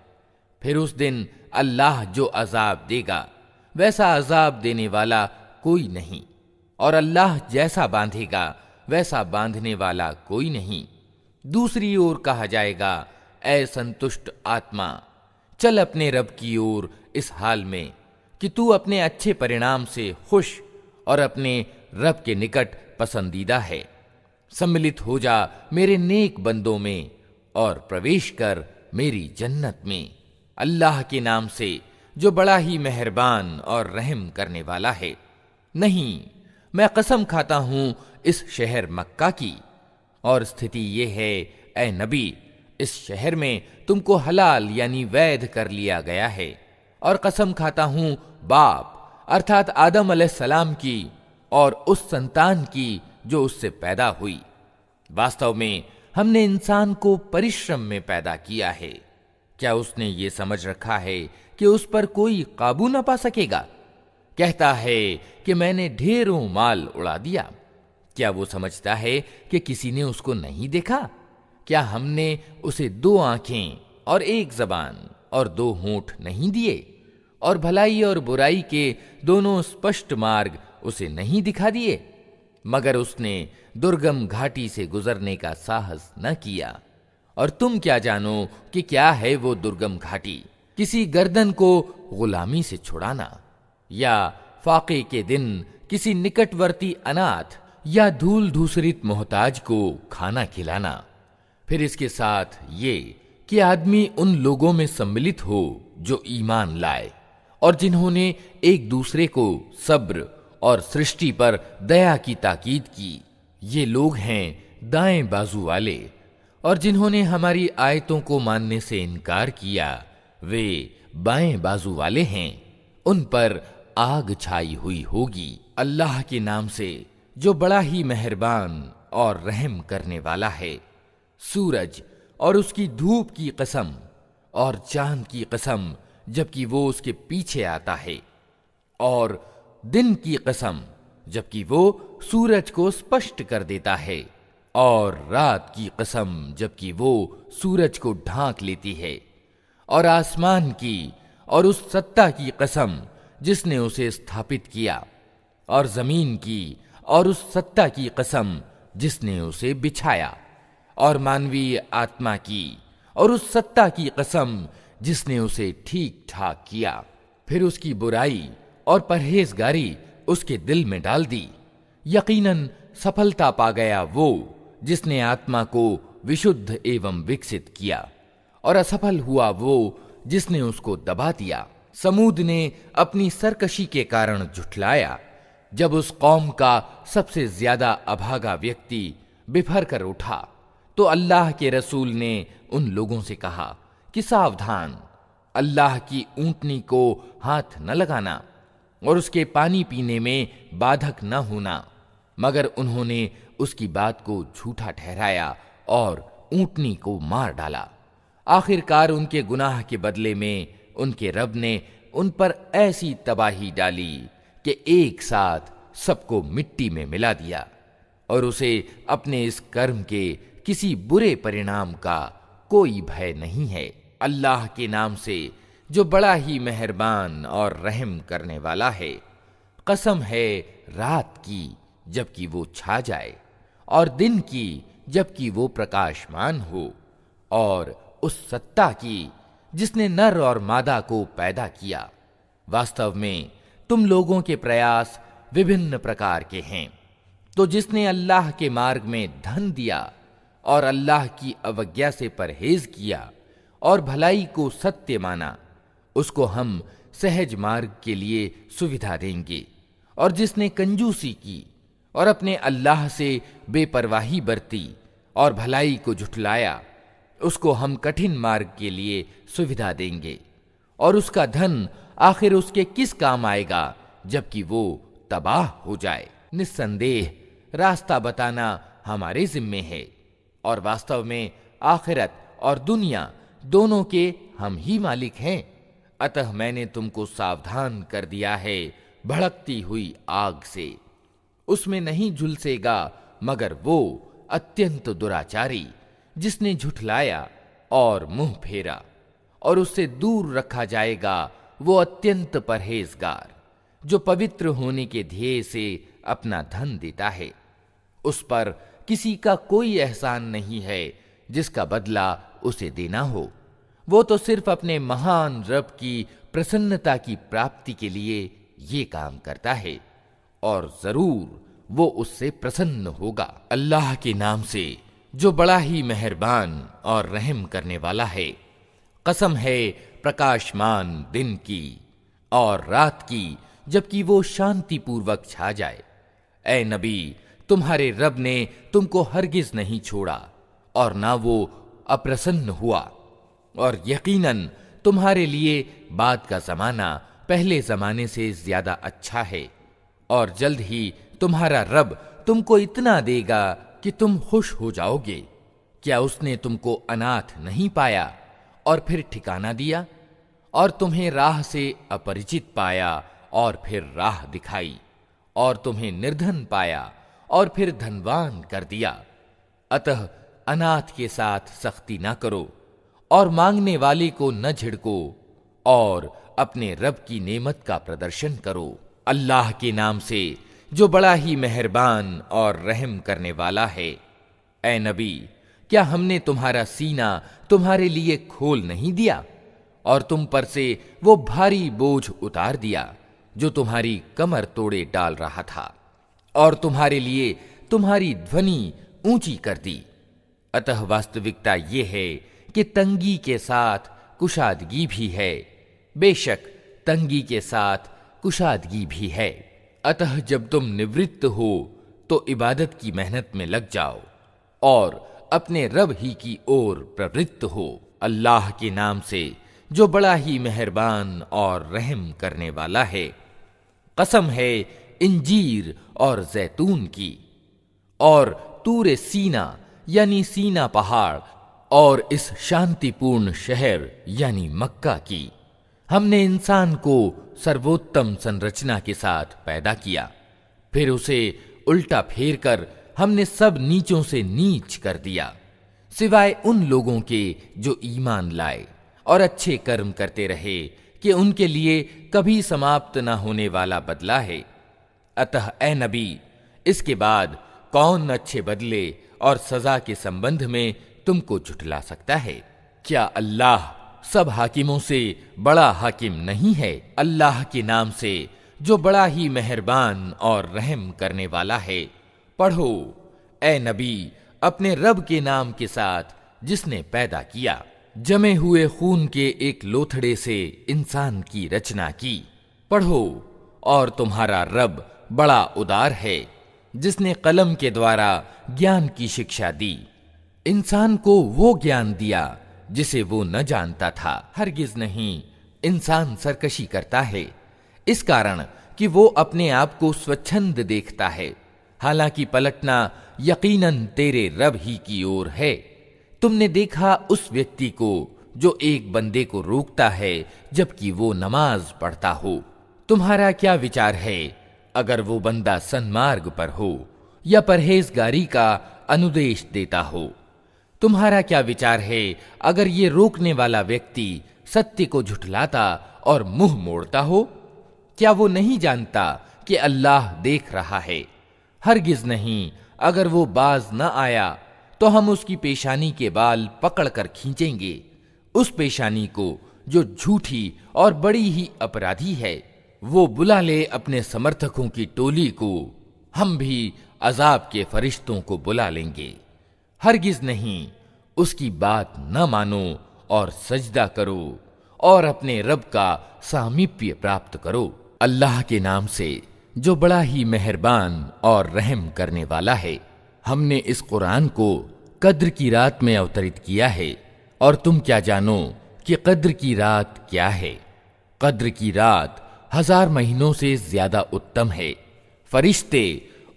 फिर उस दिन अल्लाह जो अजाब देगा वैसा अजाब देने वाला कोई नहीं, और अल्लाह जैसा बांधेगा वैसा बांधने वाला कोई नहीं। दूसरी ओर कहा जाएगा, ऐ संतुष्ट आत्मा, चल अपने रब की ओर इस हाल में कि तू अपने अच्छे परिणाम से खुश और अपने रब के निकट पसंदीदा है। सम्मिलित हो जा मेरे नेक बंदों में और प्रवेश कर मेरी जन्नत में। अल्लाह के नाम से जो बड़ा ही मेहरबान और रहम करने वाला है। नहीं, मैं कसम खाता हूं इस शहर मक्का की, और स्थिति ये है ऐ नबी, इस शहर में तुमको हलाल यानी वैध कर लिया गया है। और कसम खाता हूं बाप अर्थात आदम अलैहिस्सलाम की और उस संतान की जो उससे पैदा हुई। वास्तव में हमने इंसान को परिश्रम में पैदा किया है। क्या उसने ये समझ रखा है कि उस पर कोई काबू न पा सकेगा? कहता है कि मैंने ढेरों माल उड़ा दिया। क्या वो समझता है कि किसी ने उसको नहीं देखा? क्या हमने उसे 2 आंखें और 1 जबान और 2 होंठ नहीं दिए, और भलाई और बुराई के दोनों स्पष्ट मार्ग उसे नहीं दिखा दिए? मगर उसने दुर्गम घाटी से गुजरने का साहस न किया। और तुम क्या जानो कि क्या है वो दुर्गम घाटी? किसी गर्दन को गुलामी से छुड़ाना, या फाके के दिन किसी निकटवर्ती अनाथ या धूल धूसरित मोहताज को खाना खिलाना। फिर इसके साथ ये कि आदमी उन लोगों में सम्मिलित हो जो ईमान लाए और जिन्होंने एक दूसरे को सब्र और सृष्टि पर दया की ताकीद की। ये लोग हैं दाएं बाजू वाले, और जिन्होंने हमारी आयतों को मानने से इनकार किया वे बाएं बाजू वाले हैं। उन पर आग छाई हुई होगी। अल्लाह के नाम से जो बड़ा ही मेहरबान और रहम करने वाला है। सूरज और उसकी धूप की कसम, और चांद की कसम जबकि वो उसके पीछे आता है, और दिन की कसम जबकि वो सूरज को स्पष्ट कर देता है, और रात की कसम जबकि वो सूरज को ढांक लेती है, और आसमान की और उस सत्ता की कसम जिसने उसे स्थापित किया, और जमीन की और उस सत्ता की कसम जिसने उसे बिछाया, और मानवीय आत्मा की और उस सत्ता की कसम जिसने उसे ठीक ठाक किया। फिर उसकी बुराई और परहेजगारी उसके दिल में डाल दी। यकीनन सफलता पा गया वो जिसने आत्मा को विशुद्ध एवं विकसित किया, और असफल हुआ वो जिसने उसको दबा दिया। समूद ने अपनी सरकशी के कारण झुठलाया। जब उस कौम का सबसे ज्यादा अभागा व्यक्ति बिफर कर उठा तो अल्लाह के रसूल ने उन लोगों से कहा कि सावधान, अल्लाह की ऊंटनी को हाथ न लगाना और उसके पानी पीने में बाधक न होना। मगर उन्होंने उसकी बात को झूठा ठहराया और ऊंटनी को मार डाला। आखिरकार उनके गुनाह के बदले में उनके रब ने उन पर ऐसी तबाही डाली कि एक साथ सबको मिट्टी में मिला दिया, और उसे अपने इस कर्म के किसी बुरे परिणाम का कोई भय नहीं है। अल्लाह के नाम से जो बड़ा ही मेहरबान और रहम करने वाला है। कसम है रात की जबकि वो छा जाए, और दिन की जबकि वो प्रकाशमान हो, और उस सत्ता की जिसने नर और मादा को पैदा किया। वास्तव में तुम लोगों के प्रयास विभिन्न प्रकार के हैं। तो जिसने अल्लाह के मार्ग में धन दिया और अल्लाह की अवज्ञा से परहेज किया और भलाई को सत्य माना, उसको हम सहज मार्ग के लिए सुविधा देंगे। और जिसने कंजूसी की और अपने अल्लाह से बेपरवाही बरती और भलाई को झुठलाया, उसको हम कठिन मार्ग के लिए सुविधा देंगे। और उसका धन आखिर उसके किस काम आएगा जबकि वो तबाह हो जाए। निस्संदेह रास्ता बताना हमारे जिम्मे है, और वास्तव में आखिरत और दुनिया दोनों के हम ही मालिक हैं। अतः मैंने तुमको सावधान कर दिया है भड़कती हुई आग से। उसमें नहीं झुलसेगा मगर वो अत्यंत दुराचारी जिसने झुठलाया और मुंह फेरा, और उससे दूर रखा जाएगा वो अत्यंत परहेजगार जो पवित्र होने के ध्येय से अपना धन देता है। उस पर किसी का कोई एहसान नहीं है जिसका बदला उसे देना हो। वो तो सिर्फ अपने महान रब की प्रसन्नता की प्राप्ति के लिए ये काम करता है, और जरूर वो उससे प्रसन्न होगा। अल्लाह के नाम से जो बड़ा ही मेहरबान और रहम करने वाला है। कसम है प्रकाशमान दिन की और रात की जबकि वो शांतिपूर्वक छा जाए। ऐ नबी, तुम्हारे रब ने तुमको हरगिज नहीं छोड़ा और ना वो अप्रसन्न हुआ, और यकीनन तुम्हारे लिए बाद का जमाना पहले जमाने से ज्यादा अच्छा है। और जल्द ही तुम्हारा रब तुमको इतना देगा कि तुम खुश हो जाओगे। क्या उसने तुमको अनाथ नहीं पाया और फिर ठिकाना दिया, और तुम्हें राह से अपरिचित पाया और फिर राह दिखाई, और तुम्हें निर्धन पाया और फिर धनवान कर दिया। अतः अनाथ के साथ सख्ती ना करो और मांगने वाले को न झिड़को, और अपने रब की नेमत का प्रदर्शन करो। अल्लाह के नाम से जो बड़ा ही मेहरबान और रहम करने वाला है। ऐ नबी, क्या हमने तुम्हारा सीना तुम्हारे लिए खोल नहीं दिया और तुम पर से वो भारी बोझ उतार दिया जो तुम्हारी कमर तोड़े डाल रहा था, और तुम्हारे लिए तुम्हारी ध्वनि ऊंची कर दी। अतः वास्तविकता ये है कि तंगी के साथ कुशादगी भी है। बेशक तंगी के साथ कुशादगी भी है। अतः जब तुम निवृत्त हो तो इबादत की मेहनत में लग जाओ और अपने रब ही की ओर प्रवृत्त हो। अल्लाह के नाम से जो बड़ा ही मेहरबान और रहम करने वाला है। कसम है इंजीर और जैतून की, और तूरे सीना यानी सीना पहाड़, और इस शांतिपूर्ण शहर यानी मक्का की। हमने इंसान को सर्वोत्तम संरचना के साथ पैदा किया, फिर उसे उल्टा फेर कर हमने सब नीचों से नीच कर दिया, सिवाय उन लोगों के जो ईमान लाए और अच्छे कर्म करते रहे कि उनके लिए कभी समाप्त न होने वाला बदला है। अतः ए नबी, इसके बाद कौन अच्छे बदले और सजा के संबंध में तुमको झुठला सकता है। क्या अल्लाह सब हाकिमों से बड़ा हाकिम नहीं है? अल्लाह के नाम से जो बड़ा ही मेहरबान और रहम करने वाला है। पढ़ो ए नबी अपने रब के नाम के साथ जिसने पैदा किया, जमे हुए खून के एक लोथड़े से इंसान की रचना की। पढ़ो और तुम्हारा रब बड़ा उदार है जिसने कलम के द्वारा ज्ञान की शिक्षा दी। इंसान को वो ज्ञान दिया जिसे वो न जानता था। हरगिज नहीं, इंसान सरकशी करता है इस कारण कि वो अपने आप को स्वच्छंद देखता है, हालांकि पलटना यकीनन तेरे रब ही की ओर है। तुमने देखा उस व्यक्ति को जो एक बंदे को रोकता है जबकि वो नमाज पढ़ता हो। तुम्हारा क्या विचार है अगर वो बंदा सन्मार्ग पर हो या परहेजगारी का अनुदेश देता हो? तुम्हारा क्या विचार है अगर ये रोकने वाला व्यक्ति सत्य को झुठलाता और मुंह मोड़ता हो? क्या वो नहीं जानता कि अल्लाह देख रहा है? हरगिज नहीं, अगर वो बाज न आया तो हम उसकी पेशानी के बाल पकड़कर खींचेंगे, उस पेशानी को जो झूठी और बड़ी ही अपराधी है। वो बुला ले अपने समर्थकों की टोली को, हम भी अजाब के फरिश्तों को बुला लेंगे। हरगिज नहीं, उसकी बात न मानो और सजदा करो और अपने रब का सामीप्य प्राप्त करो। अल्लाह के नाम से जो बड़ा ही मेहरबान और रहम करने वाला है। हमने इस कुरान को कद्र की रात में अवतरित किया है, और तुम क्या जानो कि कद्र की रात क्या है? कद्र की रात 1000 महीनों से ज्यादा उत्तम है। फरिश्ते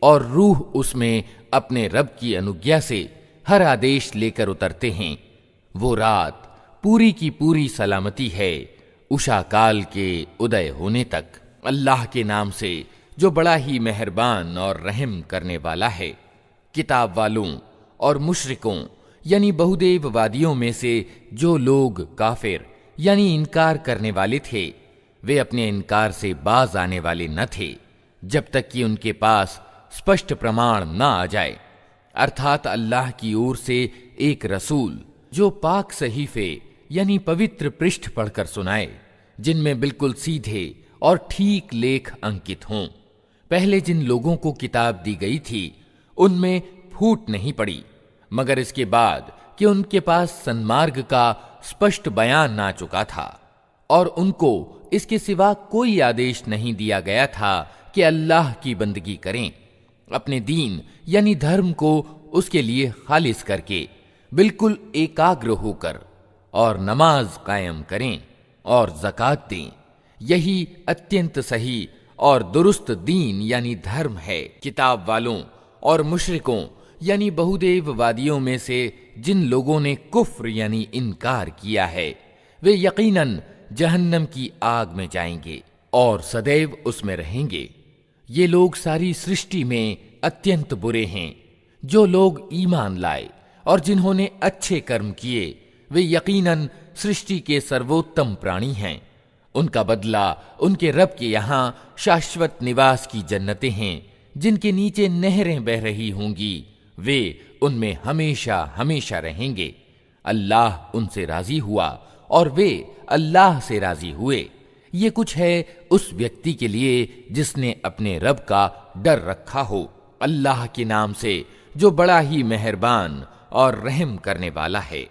और रूह उसमें अपने रब की अनुज्ञा से हर आदेश लेकर उतरते हैं। वो रात पूरी की पूरी सलामती है उषा काल के उदय होने तक। अल्लाह के नाम से जो बड़ा ही मेहरबान और रहम करने वाला है। किताब वालों और मुशरिकों यानी बहुदेववादियों में से जो लोग काफिर यानी इनकार करने वाले थे, वे अपने इनकार से बाज आने वाले न थे जब तक कि उनके पास स्पष्ट प्रमाण न आ जाए, अर्थात अल्लाह की ओर से एक रसूल जो पाक सहीफे यानी पवित्र पृष्ठ पढ़कर सुनाए, जिनमें बिल्कुल सीधे और ठीक लेख अंकित हों। पहले जिन लोगों को किताब दी गई थी उनमें फूट नहीं पड़ी, मगर इसके बाद कि उनके पास सन्मार्ग का स्पष्ट बयान आ चुका था और उनको इसके सिवा कोई आदेश नहीं दिया गया था कि अल्लाह की बंदगी करें, अपने दीन यानी धर्म को उसके लिए खालिस करके बिल्कुल एकाग्र होकर, और नमाज कायम करें और ज़कात दें। यही अत्यंत सही और दुरुस्त दीन यानी धर्म है। किताब वालों और मुशरिकों यानी बहुदेववादियों में से जिन लोगों ने कुफ्र यानी इनकार किया है, वे यकीनन जहन्नम की आग में जाएंगे और सदैव उसमें रहेंगे। ये लोग सारी सृष्टि में अत्यंत बुरे हैं। जो लोग ईमान लाए और जिन्होंने अच्छे कर्म किए, वे यकीनन सृष्टि के सर्वोत्तम प्राणी हैं। उनका बदला उनके रब के यहाँ शाश्वत निवास की जन्नतें हैं, जिनके नीचे नहरें बह रही होंगी। वे उनमें हमेशा हमेशा रहेंगे। अल्लाह उनसे राजी हुआ और वे अल्लाह से राजी हुए। ये कुछ है उस व्यक्ति के लिए जिसने अपने रब का डर रखा हो। अल्लाह के नाम से जो बड़ा ही मेहरबान और रहम करने वाला है।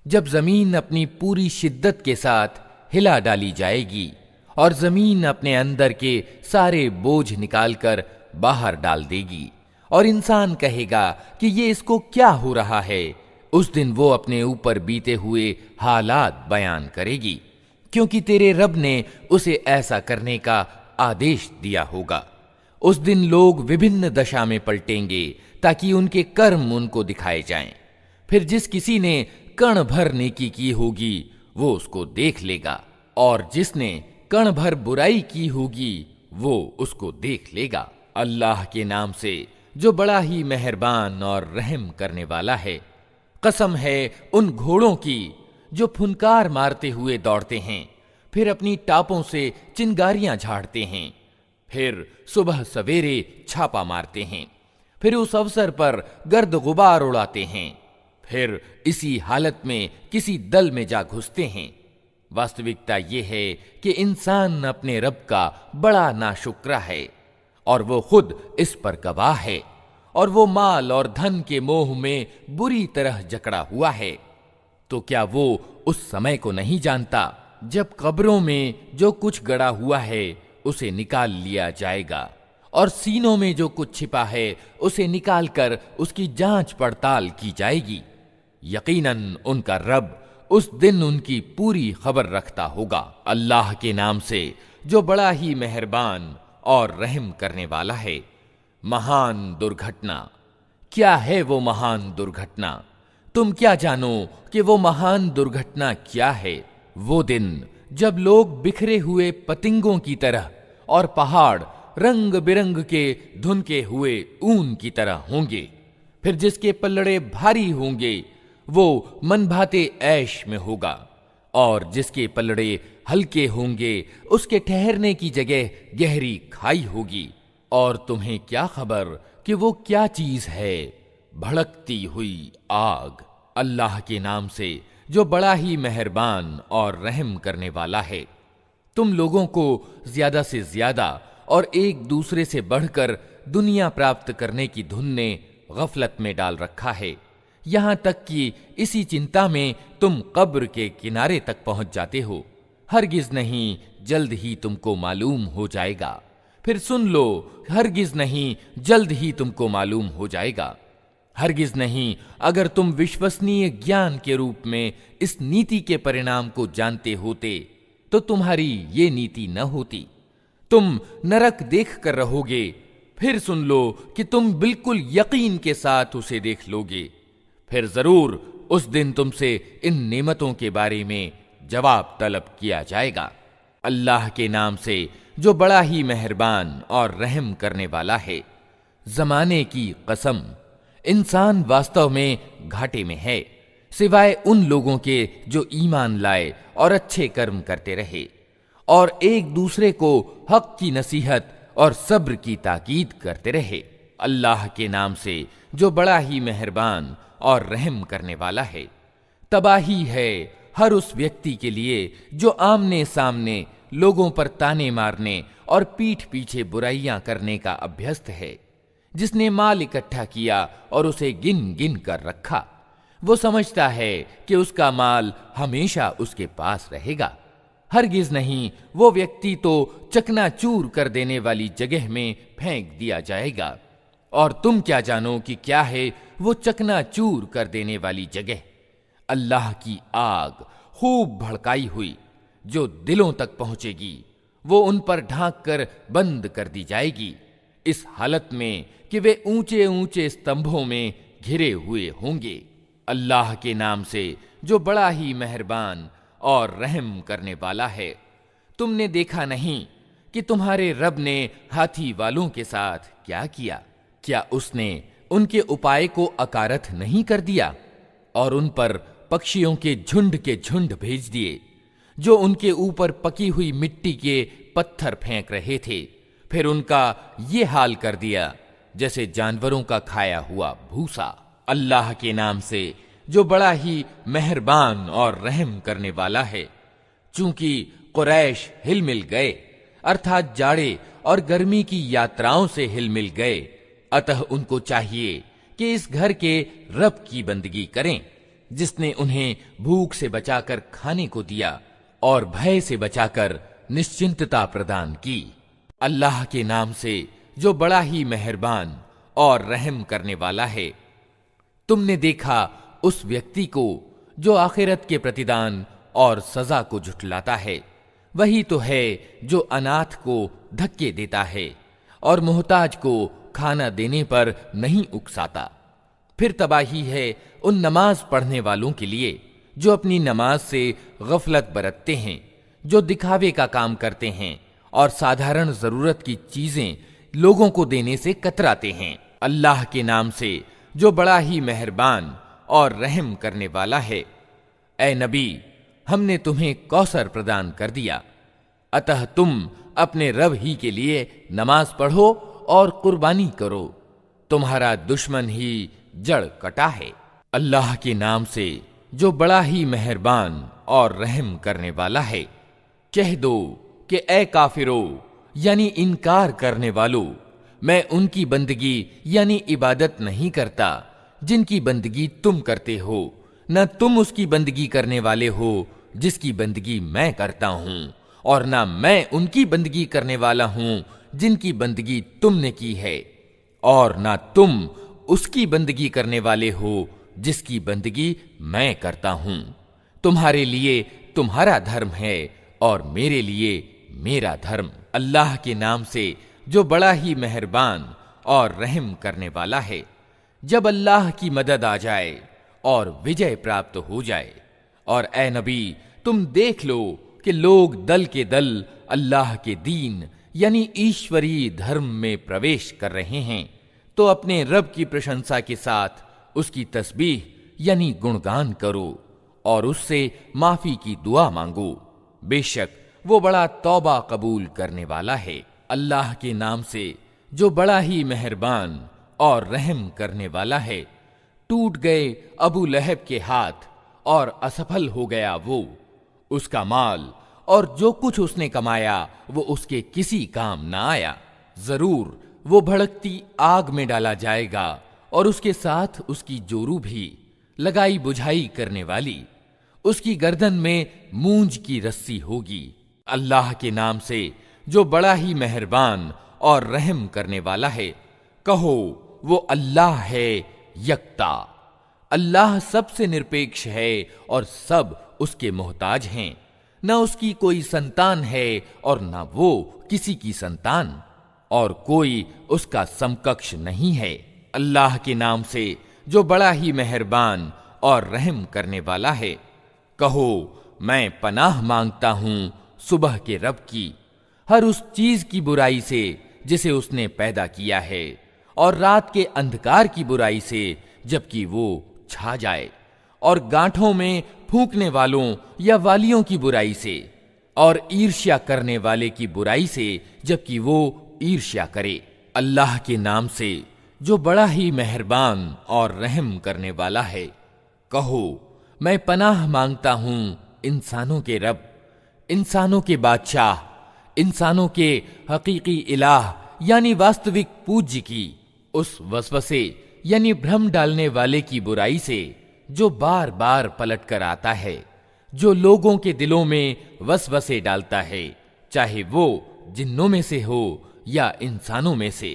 जब जमीन अपनी पूरी शिद्दत के साथ हिला डाली जाएगी और जमीन अपने अंदर के सारे बोझ निकालकर बाहर डाल देगी और इंसान कहेगा कि ये इसको क्या हो रहा है, उस दिन वो अपने ऊपर बीते हुए हालात बयान करेगी, क्योंकि तेरे रब ने उसे ऐसा करने का आदेश दिया होगा। उस दिन लोग विभिन्न दशा में पलटेंगे ताकि उनके कर्म उनको दिखाए जाएं। फिर जिस किसी ने कण भर नेकी की होगी वो उसको देख लेगा, और जिसने कण भर बुराई की होगी वो उसको देख लेगा। अल्लाह के नाम से जो बड़ा ही मेहरबान और रहम करने वाला है। कसम है उन घोड़ों की जो फुनकार मारते हुए दौड़ते हैं, फिर अपनी टापों से चिंगारियां झाड़ते हैं, फिर सुबह सवेरे छापा मारते हैं, फिर उस अवसर पर गर्द गुबार उड़ाते हैं, फिर इसी हालत में किसी दल में जा घुसते हैं। वास्तविकता यह है कि इंसान अपने रब का बड़ा नाशुक्रा है और वो खुद इस पर गवाह है, और वो माल और धन के मोह में बुरी तरह जकड़ा हुआ है। तो क्या वो उस समय को नहीं जानता जब कब्रों में जो कुछ गड़ा हुआ है उसे निकाल लिया जाएगा, और सीनों में जो कुछ छिपा है उसे निकालकर उसकी जांच पड़ताल की जाएगी। यकीनन उनका रब उस दिन उनकी पूरी खबर रखता होगा। अल्लाह के नाम से जो बड़ा ही मेहरबान और रहम करने वाला है। महान दुर्घटना, क्या है वो महान दुर्घटना? तुम क्या जानो कि वो महान दुर्घटना क्या है? वो दिन जब लोग बिखरे हुए पतिंगों की तरह और पहाड़ रंग बिरंग के धुनके हुए ऊन की तरह होंगे। फिर जिसके पल्लड़े भारी होंगे वो मनभाते ऐश में होगा, और जिसके पल्लड़े हल्के होंगे उसके ठहरने की जगह गहरी खाई होगी। और तुम्हें क्या खबर कि वो क्या चीज है? भड़कती हुई आग। अल्लाह के नाम से जो बड़ा ही मेहरबान और रहम करने वाला है। तुम लोगों को ज्यादा से ज्यादा और एक दूसरे से बढ़कर दुनिया प्राप्त करने की धुन ने गफलत में डाल रखा है, यहां तक कि इसी चिंता में तुम कब्र के किनारे तक पहुंच जाते हो। हरगिज नहीं, जल्द ही तुमको मालूम हो जाएगा। फिर सुन लो, हरगिज नहीं, जल्द ही तुमको मालूम हो जाएगा। हरगिज नहीं, अगर तुम विश्वसनीय ज्ञान के रूप में इस नीति के परिणाम को जानते होते तो तुम्हारी ये नीति न होती। तुम नरक देख कर रहोगे, फिर सुन लो कि तुम बिल्कुल यकीन के साथ उसे देख लोगे। फिर जरूर उस दिन तुमसे इन नेमतों के बारे में जवाब तलब किया जाएगा। अल्लाह के नाम से जो बड़ा ही मेहरबान और रहम करने वाला है। जमाने की कसम, इंसान वास्तव में घाटे में है, सिवाय उन लोगों के जो ईमान लाए और अच्छे कर्म करते रहे और एक दूसरे को हक की नसीहत और सब्र की ताकीद करते रहे। अल्लाह के नाम से जो बड़ा ही मेहरबान और रहम करने वाला है। तबाही है हर उस व्यक्ति के लिए जो आमने सामने लोगों पर ताने मारने और पीठ पीछे बुराइयां करने का अभ्यस्त है, जिसने माल इकट्ठा किया और उसे गिन गिन कर रखा। वो समझता है कि उसका माल हमेशा उसके पास रहेगा। हरगिज नहीं, वो व्यक्ति तो चकनाचूर कर देने वाली जगह में फेंक दिया जाएगा। और तुम क्या जानो कि क्या है वो चकनाचूर कर देने वाली जगह? अल्लाह की आग खूब भड़काई हुई जो दिलों तक पहुंचेगी, वो उन पर ढांक कर बंद कर दी जाएगी, इस हालत में कि वे ऊंचे ऊंचे स्तंभों में घिरे हुए होंगे। अल्लाह के नाम से जो बड़ा ही मेहरबान और रहम करने वाला है। तुमने देखा नहीं कि तुम्हारे रब ने हाथी वालों के साथ क्या किया? क्या उसने उनके उपाय को अकारथ नहीं कर दिया और उन पर पक्षियों के झुंड भेज दिए जो उनके ऊपर पकी हुई मिट्टी के पत्थर फेंक रहे थे? फिर उनका ये हाल कर दिया जैसे जानवरों का खाया हुआ भूसा। अल्लाह के नाम से जो बड़ा ही मेहरबान और रहम करने वाला है। चूंकि कुरैश हिल मिल गए, अर्थात जाड़े और गर्मी की यात्राओं से हिल मिल गए, अतः उनको चाहिए कि इस घर के रब की बंदगी करें जिसने उन्हें भूख से बचाकर खाने को दिया और भय से बचाकर निश्चिंतता प्रदान की। अल्लाह के नाम से जो बड़ा ही मेहरबान और रहम करने वाला है। तुमने देखा उस व्यक्ति को जो आखिरत के प्रतिदान और सजा को झुठलाता है। वही तो है जो अनाथ को धक्के देता है और मोहताज को खाना देने पर नहीं उकसाता। फिर तबाही है उन नमाज पढ़ने वालों के लिए जो अपनी नमाज से गफलत बरतते हैं, जो दिखावे का काम करते हैं और साधारण जरूरत की चीजें लोगों को देने से कतराते हैं। अल्लाह के नाम से जो बड़ा ही मेहरबान और रहम करने वाला है। ऐ नबी, हमने तुम्हें कौसर प्रदान कर दिया, अतः तुम अपने रब ही के लिए नमाज पढ़ो और कुर्बानी करो। तुम्हारा दुश्मन ही जड़ कटा है। अल्लाह के नाम से जो बड़ा ही मेहरबान और रहम करने वाला है। कह दो कि ए काफिरो यानी इनकार करने वालों, मैं उनकी बंदगी यानी इबादत नहीं करता जिनकी बंदगी तुम करते हो, न तुम उसकी बंदगी करने वाले हो जिसकी बंदगी मैं करता हूं, और न मैं उनकी बंदगी करने वाला हूं जिनकी बंदगी तुमने की है, और न तुम उसकी बंदगी करने वाले हो जिसकी बंदगी मैं करता हूं। तुम्हारे लिए तुम्हारा धर्म है और मेरे लिए मेरा धर्म। अल्लाह के नाम से जो बड़ा ही मेहरबान और रहम करने वाला है। जब अल्लाह की मदद आ जाए और विजय प्राप्त हो जाए, और ए नबी तुम देख लो कि लोग दल के दल अल्लाह के दीन यानी ईश्वरीय धर्म में प्रवेश कर रहे हैं, तो अपने रब की प्रशंसा के साथ उसकी तस्बीह यानी गुणगान करो और उससे माफी की दुआ मांगो। बेशक वो बड़ा तौबा कबूल करने वाला है। अल्लाह के नाम से जो बड़ा ही मेहरबान और रहम करने वाला है। टूट गए अबू लहब के हाथ और असफल हो गया वो, उसका माल और जो कुछ उसने कमाया वो उसके किसी काम ना आया। जरूर वो भड़कती आग में डाला जाएगा और उसके साथ उसकी जोरू भी, लगाई बुझाई करने वाली। उसकी गर्दन में मूंज की रस्सी होगी। अल्लाह के नाम से जो बड़ा ही मेहरबान और रहम करने वाला है। कहो वो अल्लाह है यकता। अल्लाह सबसे निरपेक्ष है और सब उसके मोहताज हैं। न उसकी कोई संतान है और न वो किसी की संतान, और कोई उसका समकक्ष नहीं है। अल्लाह के नाम से जो बड़ा ही मेहरबान और रहम करने वाला है। कहो मैं पनाह मांगता हूं सुबह के रब की, हर उस चीज की बुराई से जिसे उसने पैदा किया है, और रात के अंधकार की बुराई से जबकि वो छा जाए, और गांठों में फूंकने वालों या वालियों की बुराई से, और ईर्ष्या करने वाले की बुराई से जबकि वो ईर्ष्या करे। अल्लाह के नाम से जो बड़ा ही मेहरबान और रहम करने वाला है। कहो मैं पनाह मांगता हूं इंसानों के रब, इंसानों के बादशाह, इंसानों के हकीकी इलाह यानी वास्तविक पूज्य की, उस वसवसे यानी भ्रम डालने वाले की बुराई से जो बार बार पलट कर आता है, जो लोगों के दिलों में वसवसे डालता है, चाहे वो जिन्नों में से हो या इंसानों में से।